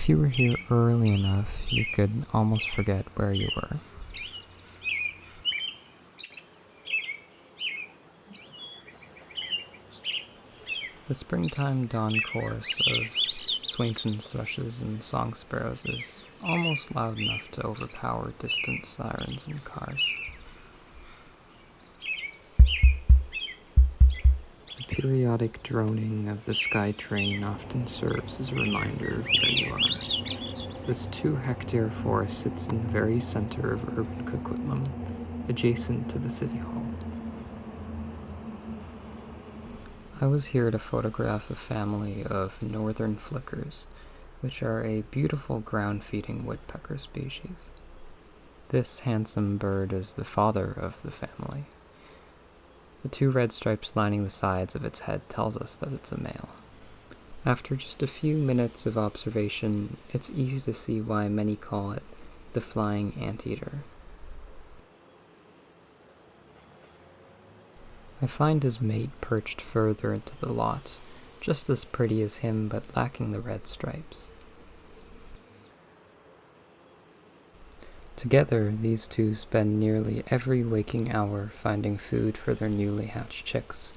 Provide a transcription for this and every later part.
If you were here early enough, you could almost forget where you were. The springtime dawn chorus of Swainson's thrushes and song sparrows is almost loud enough to overpower distant sirens and cars. The periodic droning of the sky train often serves as a reminder of where you are. This 2-hectare forest sits in the very center of urban Coquitlam, adjacent to the City Hall. I was here to photograph a family of northern flickers, which are a beautiful ground-feeding woodpecker species. This handsome bird is the father of the family. The 2 red stripes lining the sides of its head tells us that it's a male. After just a few minutes of observation, it's easy to see why many call it the flying anteater. I find his mate perched further into the lot, just as pretty as him but lacking the red stripes. Together, these 2 spend nearly every waking hour finding food for their newly hatched chicks,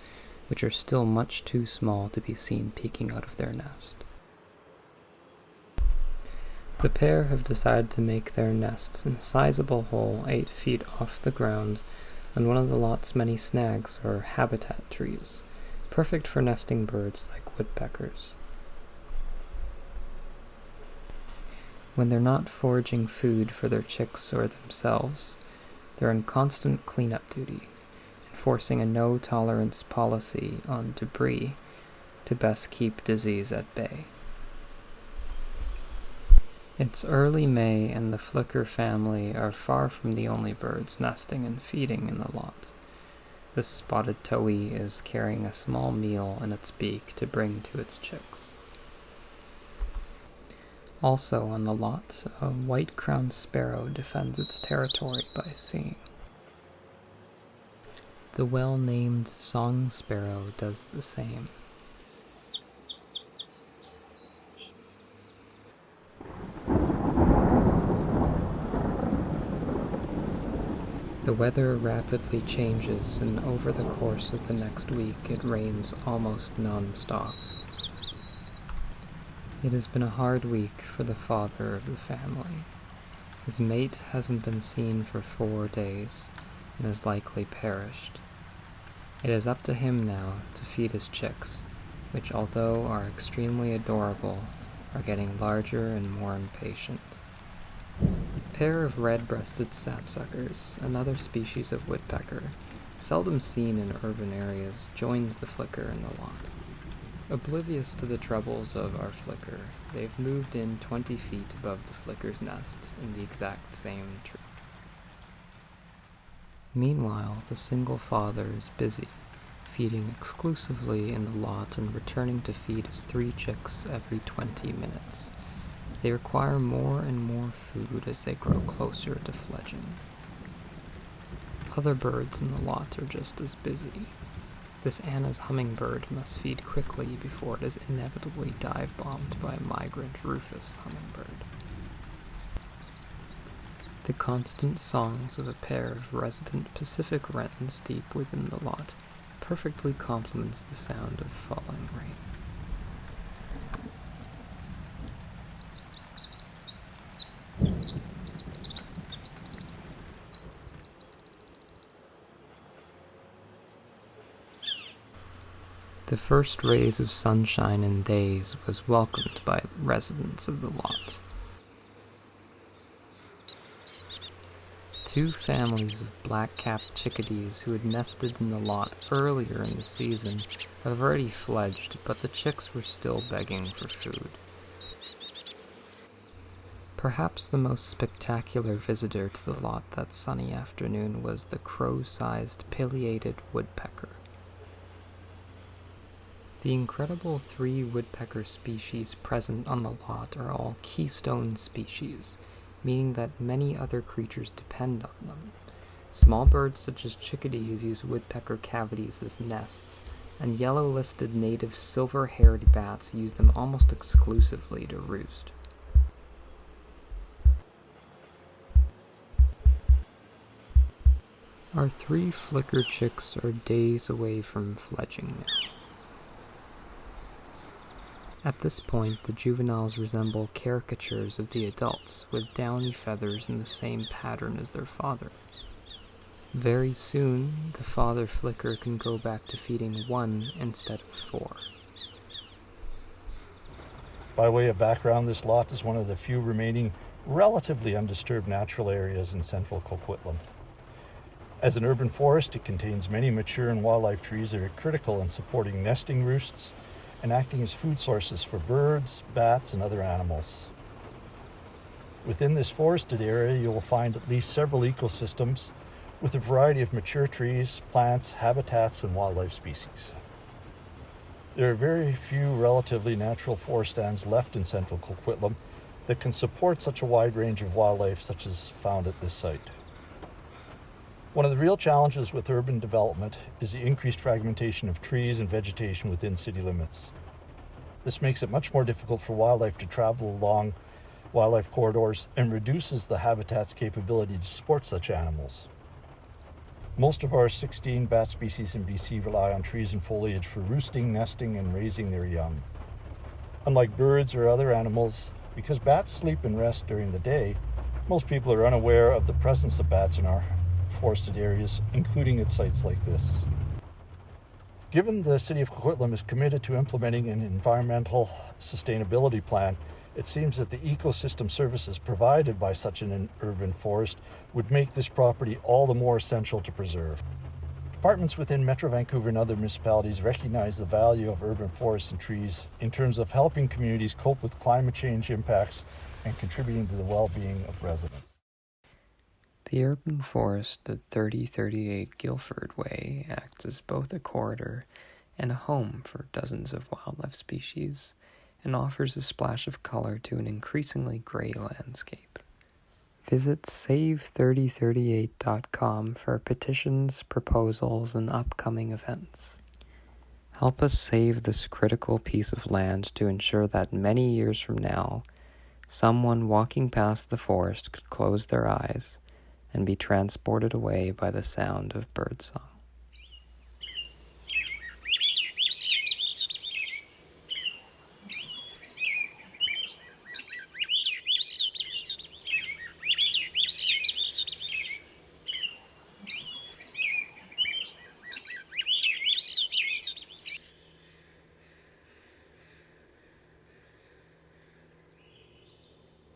which are still much too small to be seen peeking out of their nest. The pair have decided to make their nests in a sizable hole 8 feet off the ground on one of the lot's many snags or habitat trees, perfect for nesting birds like woodpeckers. When they're not foraging food for their chicks or themselves, they're in constant cleanup duty, enforcing a no-tolerance policy on debris to best keep disease at bay. It's early May, and the flicker family are far from the only birds nesting and feeding in the lot. This spotted towhee is carrying a small meal in its beak to bring to its chicks. Also on the lot, a white-crowned sparrow defends its territory by singing. The well-named song sparrow does the same. The weather rapidly changes, and over the course of the next week it rains almost non-stop. It has been a hard week for the father of the family. His mate hasn't been seen for 4 days, and has likely perished. It is up to him now to feed his chicks, which, although are extremely adorable, are getting larger and more impatient. A pair of red-breasted sapsuckers, another species of woodpecker, seldom seen in urban areas, joins the flicker in the lot. Oblivious to the troubles of our flicker, they've moved in 20 feet above the flicker's nest in the exact same tree. Meanwhile, the single father is busy, feeding exclusively in the lot and returning to feed his 3 chicks every 20 minutes. They require more and more food as they grow closer to fledging. Other birds in the lot are just as busy. This Anna's hummingbird must feed quickly before it is inevitably dive-bombed by a migrant Rufus hummingbird. The constant songs of a pair of resident Pacific wrens deep within the lot perfectly complements the sound of falling rain. The first rays of sunshine in days was welcomed by residents of the lot. 2 families of black-capped chickadees who had nested in the lot earlier in the season have already fledged, but the chicks were still begging for food. Perhaps the most spectacular visitor to the lot that sunny afternoon was the crow-sized pileated woodpecker. The incredible 3 woodpecker species present on the lot are all keystone species, meaning that many other creatures depend on them. Small birds such as chickadees use woodpecker cavities as nests, and yellow-listed native silver-haired bats use them almost exclusively to roost. Our 3 flicker chicks are days away from fledging now. At this point, the juveniles resemble caricatures of the adults, with downy feathers in the same pattern as their father. Very soon, the father flicker can go back to feeding 1 instead of 4. By way of background, this lot is one of the few remaining relatively undisturbed natural areas in central Coquitlam. As an urban forest, it contains many mature and wildlife trees that are critical in supporting nesting roosts and acting as food sources for birds, bats, and other animals. Within this forested area, you will find at least several ecosystems with a variety of mature trees, plants, habitats, and wildlife species. There are very few relatively natural forest stands left in central Coquitlam that can support such a wide range of wildlife such as found at this site. One of the real challenges with urban development is the increased fragmentation of trees and vegetation within city limits. This makes it much more difficult for wildlife to travel along wildlife corridors and reduces the habitat's capability to support such animals. Most of our 16 bat species in BC rely on trees and foliage for roosting, nesting, and raising their young. Unlike birds or other animals, because bats sleep and rest during the day, most people are unaware of the presence of bats in our forested areas, including at sites like this. Given the City of Coquitlam is committed to implementing an environmental sustainability plan, it seems that the ecosystem services provided by such an urban forest would make this property all the more essential to preserve. Departments within Metro Vancouver and other municipalities recognize the value of urban forests and trees in terms of helping communities cope with climate change impacts and contributing to the well-being of residents. The urban forest at 3038 Guildford Way acts as both a corridor and a home for dozens of wildlife species, and offers a splash of color to an increasingly gray landscape. Visit save3038.com for petitions, proposals, and upcoming events. Help us save this critical piece of land to ensure that many years from now, someone walking past the forest could close their eyes and be transported away by the sound of birdsong.